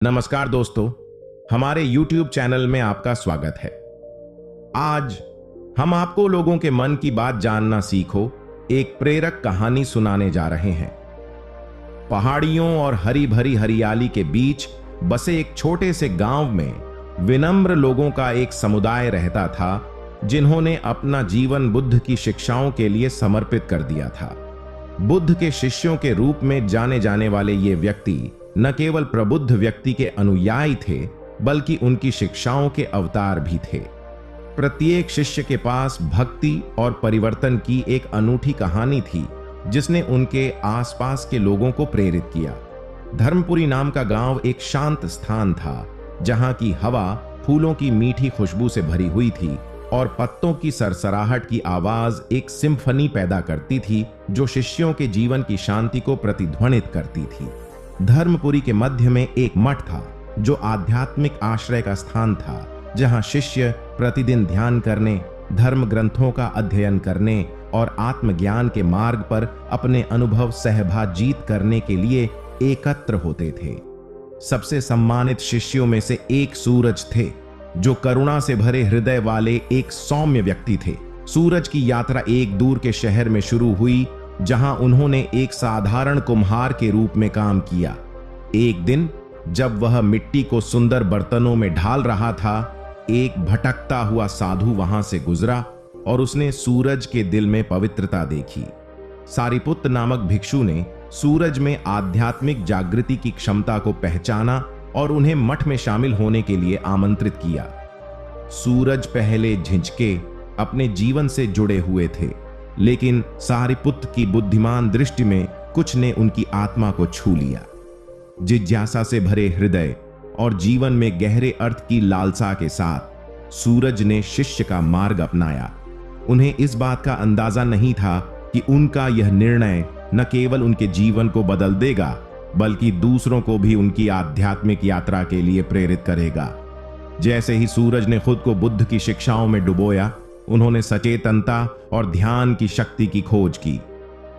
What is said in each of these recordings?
नमस्कार दोस्तों, हमारे YouTube चैनल में आपका स्वागत है। आज हम आपको लोगों के मन की बात जानना सीखो एक प्रेरक कहानी सुनाने जा रहे हैं। पहाड़ियों और हरी भरी हरियाली के बीच बसे एक छोटे से गांव में विनम्र लोगों का एक समुदाय रहता था, जिन्होंने अपना जीवन बुद्ध की शिक्षाओं के लिए समर्पित कर दिया था। बुद्ध के शिष्यों के रूप में जाने जाने वाले ये व्यक्ति न केवल प्रबुद्ध व्यक्ति के अनुयायी थे, बल्कि उनकी शिक्षाओं के अवतार भी थे। प्रत्येक शिष्य के पास भक्ति और परिवर्तन की एक अनूठी कहानी थी, जिसने उनके आसपास के लोगों को प्रेरित किया। धर्मपुरी नाम का गांव एक शांत स्थान था, जहां की हवा फूलों की मीठी खुशबू से भरी हुई थी और पत्तों की सरसराहट की आवाज एक सिम्फनी पैदा करती थी, जो शिष्यों के जीवन की शांति को प्रतिध्वनित करती थी। धर्मपुरी के मध्य में एक मठ था, जो आध्यात्मिक आश्रय का स्थान था, जहां शिष्य प्रतिदिन ध्यान करने, धर्म ग्रंथों का अध्ययन करने और आत्मज्ञान के मार्ग पर अपने अनुभव सहभाजित करने के लिए एकत्र होते थे। सबसे सम्मानित शिष्यों में से एक सूरज थे, जो करुणा से भरे हृदय वाले एक सौम्य व्यक्ति थे। सूरज की यात्रा एक दूर के शहर में शुरू हुई, जहां उन्होंने एक साधारण कुम्हार के रूप में काम किया। एक दिन जब वह मिट्टी को सुंदर बर्तनों में ढाल रहा था, एक भटकता हुआ साधु वहां से गुजरा और उसने सूरज के दिल में पवित्रता देखी। सारिपुत्र नामक भिक्षु ने सूरज में आध्यात्मिक जागृति की क्षमता को पहचाना और उन्हें मठ में शामिल होने के लिए आमंत्रित किया। सूरज पहले झिझके अपने जीवन से जुड़े हुए थे, लेकिन सारिपुत्र की बुद्धिमान दृष्टि में कुछ ने उनकी आत्मा को छू लिया। जिज्ञासा से भरे हृदय और जीवन में गहरे अर्थ की लालसा के साथ सूरज ने शिष्य का मार्ग अपनाया। उन्हें इस बात का अंदाजा नहीं था कि उनका यह निर्णय न केवल उनके जीवन को बदल देगा, बल्कि दूसरों को भी उनकी आध्यात्मिक यात्रा के लिए प्रेरित करेगा। जैसे ही सूरज ने खुद को बुद्ध की शिक्षाओं में डुबोया, उन्होंने सचेतनता और ध्यान की शक्ति की खोज की।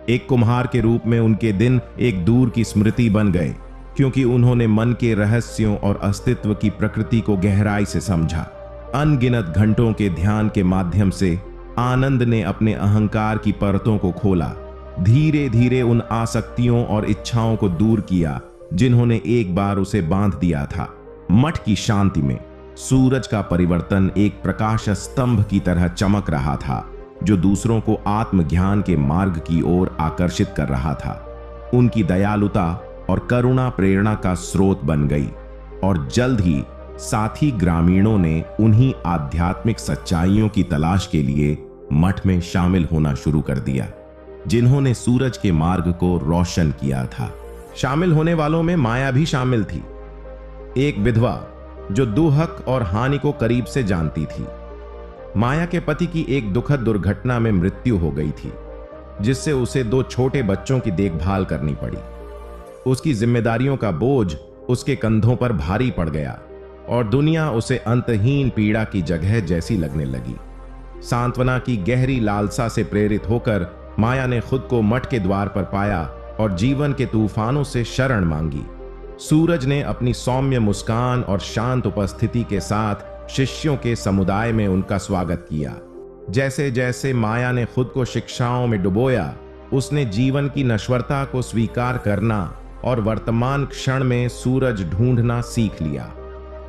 एक कुम्हार के रूप में उनके दिन एक दूर की स्मृति बन गए, क्योंकि उन्होंने मन के रहस्यों और अस्तित्व की प्रकृति को गहराई से समझा। अनगिनत घंटों के ध्यान के माध्यम से आनंद ने अपने अहंकार की परतों को खोला, धीरे धीरे उन आसक्तियों और इच्छाओं को दूर किया जिन्होंने एक बार उसे बांध दिया था। मठ की शांति में सूरज का परिवर्तन एक प्रकाश स्तंभ की तरह चमक रहा था, जो दूसरों को आत्मज्ञान के मार्ग की ओर आकर्षित कर रहा था। उनकी दयालुता और करुणा प्रेरणा का स्रोत बन गई और जल्द ही साथी ग्रामीणों ने उन्हीं आध्यात्मिक सच्चाइयों की तलाश के लिए मठ में शामिल होना शुरू कर दिया, जिन्होंने सूरज के मार्ग को रोशन किया था। शामिल होने वालों में माया भी शामिल थी, एक विधवा जो दुहक और हानि को करीब से जानती थी। माया के पति की एक दुखद दुर्घटना में मृत्यु हो गई थी, जिससे उसे 2 छोटे बच्चों की देखभाल करनी पड़ी। उसकी जिम्मेदारियों का बोझ उसके कंधों पर भारी पड़ गया और दुनिया उसे अंतहीन पीड़ा की जगह जैसी लगने लगी। सांत्वना की गहरी लालसा से प्रेरित होकर माया ने खुद को मठ के द्वार पर पाया और जीवन के तूफानों से शरण मांगी। सूरज ने अपनी सौम्य मुस्कान और शांत उपस्थिति के साथ शिष्यों के समुदाय में उनका स्वागत किया। जैसे जैसे माया ने खुद को शिक्षाओं में डुबोया, उसने जीवन की नश्वरता को स्वीकार करना और वर्तमान क्षण में सूरज ढूंढना सीख लिया।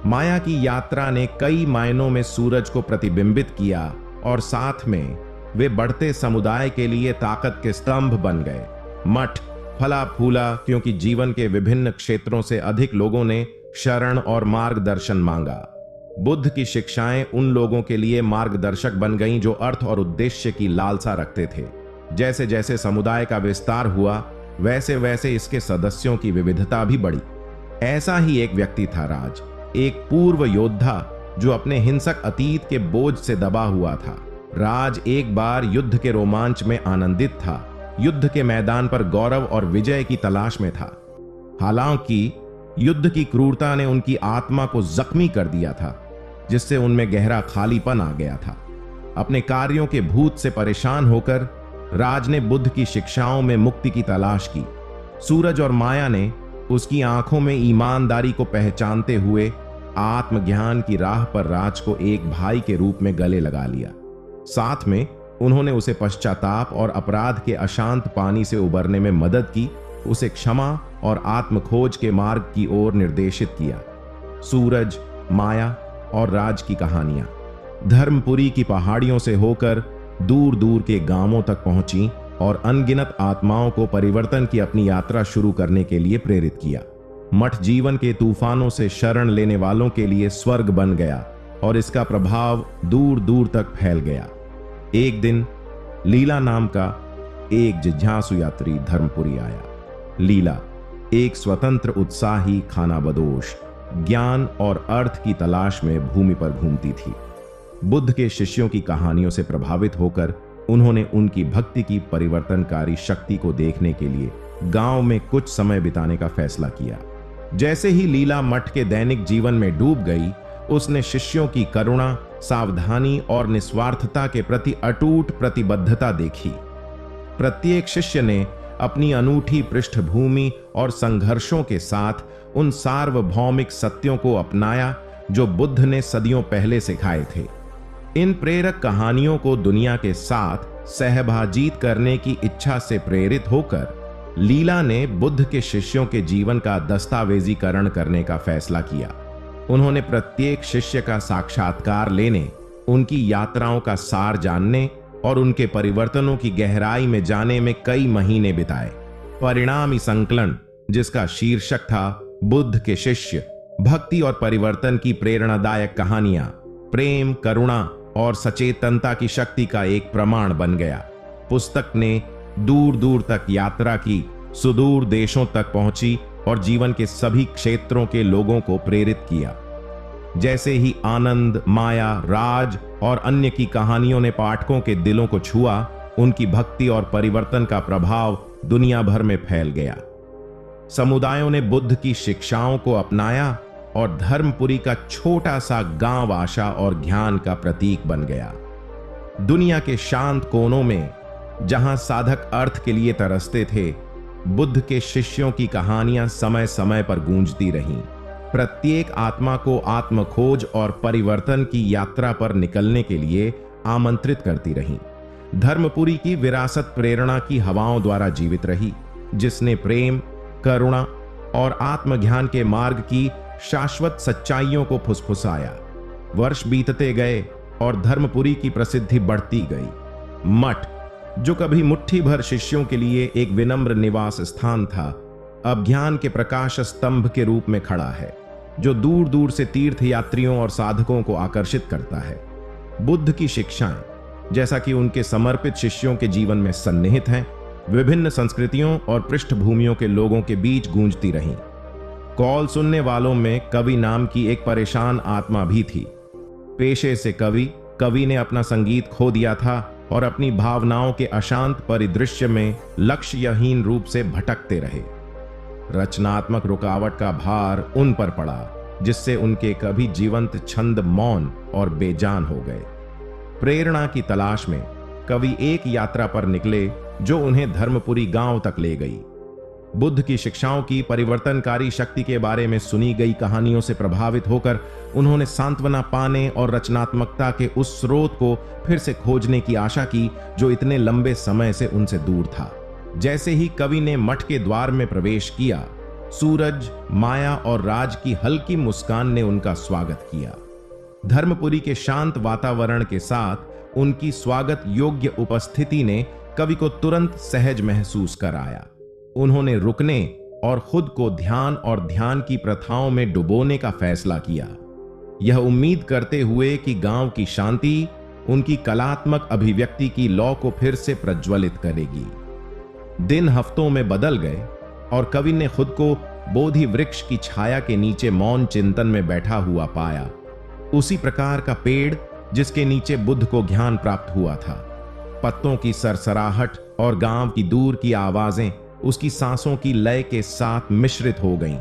माया की यात्रा ने कई मायनों में सूरज को प्रतिबिंबित किया और साथ में वे बढ़ते समुदाय के लिए ताकत के स्तंभ बन गए। मठ फला फूला क्योंकि जीवन के विभिन्न क्षेत्रों से अधिक लोगों ने शरण और मार्गदर्शन मांगा। बुद्ध की शिक्षाएं उन लोगों के लिए मार्गदर्शक बन गईं जो अर्थ और उद्देश्य की लालसा रखते थे। जैसे जैसे समुदाय का विस्तार हुआ, वैसे वैसे इसके सदस्यों की विविधता भी बढ़ी। ऐसा ही एक व्यक्ति था राज, एक पूर्व योद्धा जो अपने हिंसक अतीत के बोझ से दबा हुआ था। राज एक बार युद्ध के रोमांच में आनंदित था, युद्ध के मैदान पर गौरव और विजय की तलाश में था। हालांकि युद्ध की क्रूरता ने उनकी आत्मा को जख्मी कर दिया था, जिससे उनमें गहरा खालीपन आ गया था। अपने कार्यों के भूत से परेशान होकर राज ने बुद्ध की शिक्षाओं में मुक्ति की तलाश की। सूरज और माया ने उसकी आंखों में ईमानदारी को पहचानते हुए आत्मज्ञान की राह पर राज को एक भाई के रूप में गले लगा लिया। साथ में उन्होंने उसे पश्चाताप और अपराध के अशांत पानी से उबरने में मदद की, उसे क्षमा और आत्मखोज के मार्ग की ओर निर्देशित किया। सूरज, माया और राज की कहानियां धर्मपुरी की पहाड़ियों से होकर दूर दूर के गांवों तक पहुंची और अनगिनत आत्माओं को परिवर्तन की अपनी यात्रा शुरू करने के लिए प्रेरित किया। मठ जीवन के तूफानों से शरण लेने वालों के लिए स्वर्ग बन गया और इसका प्रभाव दूर दूर तक फैल गया। एक दिन लीला नाम का एक जिज्ञासु यात्री धर्मपुरी आया। लीला एक स्वतंत्र, उत्साही, खानाबदोश, ज्ञान और अर्थ की तलाश में भूमि पर घूमती थी। बुद्ध के शिष्यों की कहानियों से प्रभावित होकर उन्होंने उनकी भक्ति की परिवर्तनकारी शक्ति को देखने के लिए गांव में कुछ समय बिताने का फैसला किया। जैसे ही लीला मठ के दैनिक जीवन में डूब गई, उसने शिष्यों की करुणा, सावधानी और निस्वार्थता के प्रति अटूट प्रतिबद्धता देखी। प्रत्येक शिष्य ने अपनी अनूठी पृष्ठभूमि और संघर्षों के साथ उन सार्वभौमिक सत्यों को अपनाया जो बुद्ध ने सदियों पहले सिखाए थे। इन प्रेरक कहानियों को दुनिया के साथ सहभागित करने की इच्छा से प्रेरित होकर लीला ने बुद्ध के शिष्यों के जीवन का दस्तावेजीकरण करने का फैसला किया। उन्होंने प्रत्येक शिष्य का साक्षात्कार लेने, उनकी यात्राओं का सार जानने और उनके परिवर्तनों की गहराई में जाने में कई महीने बिताए। परिणामी संकलन, जिसका शीर्षक था बुद्ध के शिष्य, भक्ति और परिवर्तन की प्रेरणादायक कहानियां, प्रेम, करुणा और सचेतनता की शक्ति का एक प्रमाण बन गया। पुस्तक ने दूर दूर तक यात्रा की, सुदूर देशों तक पहुंची और जीवन के सभी क्षेत्रों के लोगों को प्रेरित किया। जैसे ही आनंद, माया, राज और अन्य की कहानियों ने पाठकों के दिलों को छुआ, उनकी भक्ति और परिवर्तन का प्रभाव दुनिया भर में फैल गया। समुदायों ने बुद्ध की शिक्षाओं को अपनाया और धर्मपुरी का छोटा सा गांव आशा और ज्ञान का प्रतीक बन गया। दुनिया के शांत कोनों में, जहां साधक अर्थ के लिए तरसते थे, बुद्ध के शिष्यों की कहानियां समय समय पर गूंजती रहीं। प्रत्येक आत्मा को आत्मखोज और परिवर्तन की यात्रा पर निकलने के लिए आमंत्रित करती रहीं। धर्मपुरी की विरासत प्रेरणा की हवाओं द्वारा जीवित रही, जिसने प्रेम, करुणा और आत्मज्ञान के मार्ग की शाश्वत सच्चाइयों को फुसफुसाया। वर्ष बीतते गए और धर्मपुरी की प्रसिद्धि बढ़ती गई। मठ, जो कभी मुट्ठी भर शिष्यों के लिए एक विनम्र निवास स्थान था, अब ज्ञान के प्रकाश स्तंभ के रूप में खड़ा है, जो दूर दूर से तीर्थ यात्रियों और साधकों को आकर्षित करता है। बुद्ध की शिक्षाएं, जैसा कि उनके समर्पित शिष्यों के जीवन में सन्निहित हैं, विभिन्न संस्कृतियों और पृष्ठभूमियों के लोगों के बीच गूंजती रहीं। कॉल सुनने वालों में कवि नाम की एक परेशान आत्मा भी थी। पेशे से कवि ने अपना संगीत खो दिया था और अपनी भावनाओं के अशांत परिदृश्य में लक्ष्यहीन रूप से भटकते रहे। रचनात्मक रुकावट का भार उन पर पड़ा, जिससे उनके कभी जीवंत छंद मौन और बेजान हो गए। प्रेरणा की तलाश में कवि एक यात्रा पर निकले जो उन्हें धर्मपुरी गांव तक ले गई। बुद्ध की शिक्षाओं की परिवर्तनकारी शक्ति के बारे में सुनी गई कहानियों से प्रभावित होकर उन्होंने सांत्वना पाने और रचनात्मकता के उस स्रोत को फिर से खोजने की आशा की जो इतने लंबे समय से उनसे दूर था। जैसे ही कवि ने मठ के द्वार में प्रवेश किया, सूरज, माया और राज की हल्की मुस्कान ने उनका स्वागत किया। धर्मपुरी के शांत वातावरण के साथ उनकी स्वागत योग्य उपस्थिति ने कवि को तुरंत सहज महसूस कराया। उन्होंने रुकने और खुद को ध्यान और ध्यान की प्रथाओं में डुबोने का फैसला किया, यह उम्मीद करते हुए कि गांव की शांति उनकी कलात्मक अभिव्यक्ति की लौ को फिर से प्रज्वलित करेगी। दिन हफ्तों में बदल गए और कवि ने खुद को बोधि वृक्ष की छाया के नीचे मौन चिंतन में बैठा हुआ पाया, उसी प्रकार का पेड़ जिसके नीचे बुद्ध को ज्ञान प्राप्त हुआ था। पत्तों की सरसराहट और गांव की दूर की आवाजें उसकी सांसों की लय के साथ मिश्रित हो गईं,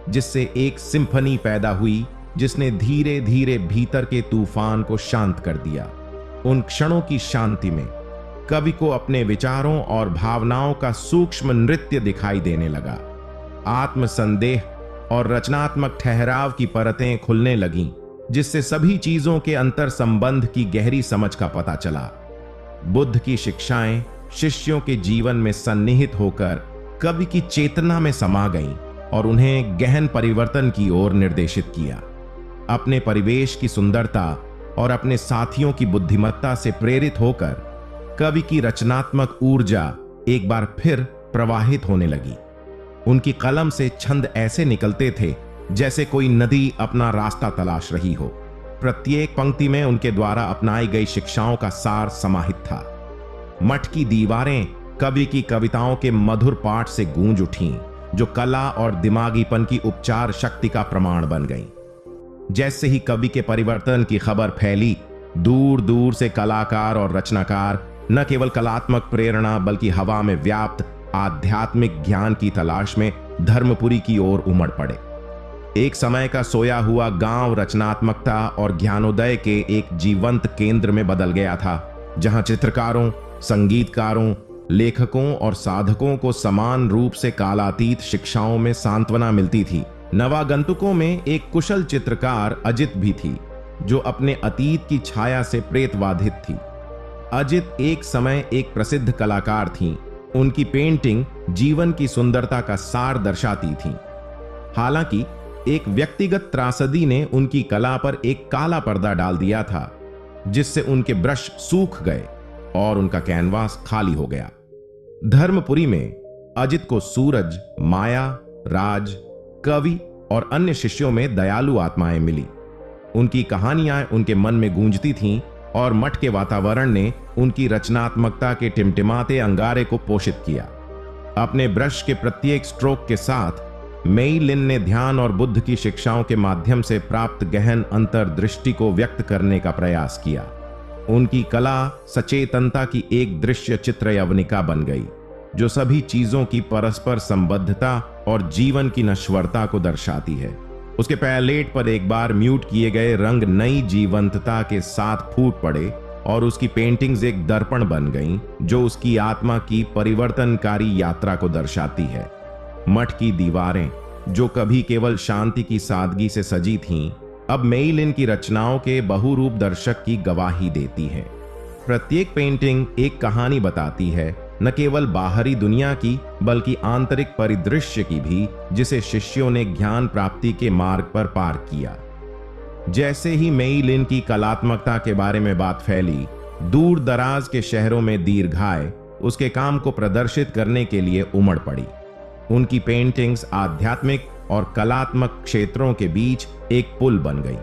जिससे एक सिम्फनी पैदा हुई जिसने धीरे धीरे भीतर के तूफान को शांत कर दिया। उन क्षणों की शांति में कवि को अपने विचारों और भावनाओं का सूक्ष्म नृत्य दिखाई देने लगा। आत्मसंदेह और रचनात्मक ठहराव की परतें खुलने लगीं, जिससे सभी चीजों के अंतर संबंध की गहरी समझ का पता चला। बुद्ध की शिक्षाएं शिष्यों के जीवन में सन्निहित होकर कवि की चेतना में समा गईं और उन्हें गहन परिवर्तन की ओर निर्देशित किया। अपने परिवेश की सुंदरता और अपने साथियों की बुद्धिमत्ता से प्रेरित होकर कवि की रचनात्मक ऊर्जा एक बार फिर प्रवाहित होने लगी। उनकी कलम से छंद ऐसे निकलते थे जैसे कोई नदी अपना रास्ता तलाश रही हो। प्रत्येक पंक्ति में उनके द्वारा अपनाई गई शिक्षाओं का सार समाहित था। मठ की दीवारें कवि की कविताओं के मधुर पाठ से गूंज उठीं, जो कला और दिमागीपन की उपचार शक्ति का प्रमाण बन गईं। जैसे ही कवि के परिवर्तन की खबर फैली, दूर दूर से कलाकार और रचनाकार न केवल कलात्मक प्रेरणा बल्कि हवा में व्याप्त आध्यात्मिक ज्ञान की तलाश में धर्मपुरी की ओर उमड़ पड़े। एक समय का सोया हुआ गांव रचनात्मकता और ज्ञानोदय के एक जीवंत केंद्र में बदल गया था, जहां चित्रकारों, संगीतकारों, लेखकों और साधकों को समान रूप से कालातीत शिक्षाओं में सांत्वना मिलती थी। नवागंतुकों में एक कुशल चित्रकार अजित भी थी, जो अपने अतीत की छाया से प्रेतवाधित थी। अजित एक समय एक प्रसिद्ध कलाकार थीं। उनकी पेंटिंग जीवन की सुंदरता का सार दर्शाती थी। हालांकि एक व्यक्तिगत त्रासदी ने उनकी कला पर एक काला पर्दा डाल दिया था, जिससे उनके ब्रश सूख गए और उनका कैनवास खाली हो गया। धर्मपुरी में अजित को सूरज, माया, राज, कवि और अन्य शिष्यों में दयालु आत्माएं मिली। उनकी कहानियां उनके मन में गूंजती थीं और मठ के वातावरण ने उनकी रचनात्मकता के टिमटिमाते अंगारे को पोषित किया। अपने ब्रश के प्रत्येक स्ट्रोक के साथ मेई लिन ने ध्यान और बुद्ध की शिक्षाओं के माध्यम से प्राप्त गहन अंतर्दृष्टि को व्यक्त करने का प्रयास किया। उनकी कला सचेतनता की एक दृश्य चित्र यवनिका बन गई, जो सभी चीजों की परस्पर संबद्धता और जीवन की नश्वरता को दर्शाती है। उसके पैलेट पर एक बार म्यूट किए गए रंग नई जीवंतता के साथ फूट पड़े और उसकी पेंटिंग्स एक दर्पण बन गईं, जो उसकी आत्मा की परिवर्तनकारी यात्रा को दर्शाती है। मठ की दीवारें, जो कभी केवल शांति की सादगी से सजी थीं, अब मेई लिन की रचनाओं के बहुरूप दर्शक की गवाही देती हैं। प्रत्येक पेंटिंग एक कहानी बताती है, न केवल बाहरी दुनिया की बल्कि आंतरिक परिदृश्य की भी, जिसे शिष्यों ने ज्ञान प्राप्ति के मार्ग पर पार किया। जैसे ही मेई लिन की कलात्मकता के बारे में बात फैली, दूर दराज के शहरों में दीर्घाय उसके काम को प्रदर्शित करने के लिए उमड़ पड़ी। उनकी पेंटिंग्स आध्यात्मिक और कलात्मक क्षेत्रों के बीच एक पुल बन गई,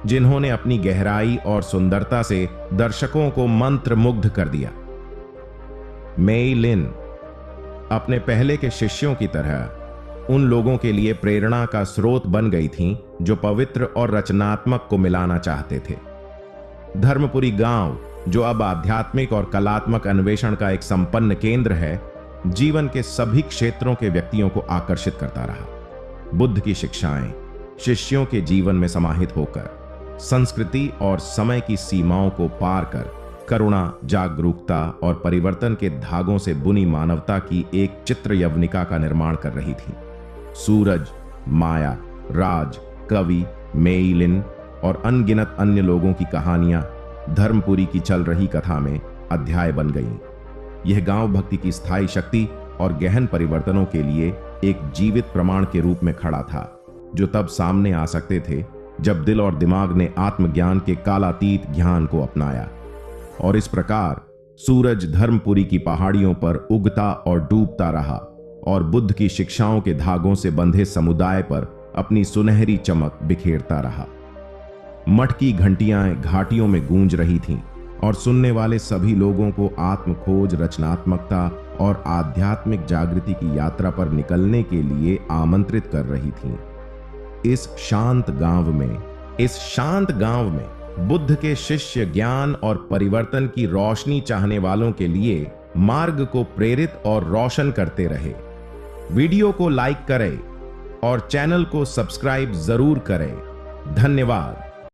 जिन्होंने अपनी गहराई और सुंदरता से दर्शकों को मंत्रमुग्ध कर दिया। मेई लिन अपने पहले के शिष्यों की तरह उन लोगों के लिए प्रेरणा का स्रोत बन गई थीं, जो पवित्र और रचनात्मक को मिलाना चाहते थे। धर्मपुरी गांव, जो अब आध्यात्मिक और कलात्मक अन्वेषण का एक संपन्न केंद्र है, जीवन के सभी क्षेत्रों के व्यक्तियों को आकर्षित करता रहा। बुद्ध की शिक्षाएं शिष्यों के जीवन में समाहित होकर संस्कृति और समय की सीमाओं को पार कर करुणा, जागरूकता और परिवर्तन के धागों से बुनी मानवता की एक चित्र यवनिका का निर्माण कर रही थी। सूरज, माया, राज, कवि, मेई लिन और अनगिनत अन्य लोगों की कहानियां धर्मपुरी की चल रही कथा में अध्याय बन गईं। यह गांव भक्ति की स्थायी शक्ति और गहन परिवर्तनों के लिए एक जीवित प्रमाण के रूप में खड़ा था, जो तब सामने आ सकते थे जब दिल और दिमाग ने आत्मज्ञान के कालातीत ज्ञान को अपनाया। और इस प्रकार सूरज धर्मपुरी की पहाड़ियों पर उगता और डूबता रहा और बुद्ध की शिक्षाओं के धागों से बंधे समुदाय पर अपनी सुनहरी चमक बिखेरता रहा। मठ की घंटियां घाटियों में गूंज रही थीं और सुनने वाले सभी लोगों को आत्मखोज, रचनात्मकता और आध्यात्मिक जागृति की यात्रा पर निकलने के लिए आमंत्रित कर रही थीं। इस शांत गांव में बुद्ध के शिष्य ज्ञान और परिवर्तन की रोशनी चाहने वालों के लिए मार्ग को प्रेरित और रोशन करते रहे। वीडियो को लाइक करें और चैनल को सब्सक्राइब जरूर करें। धन्यवाद।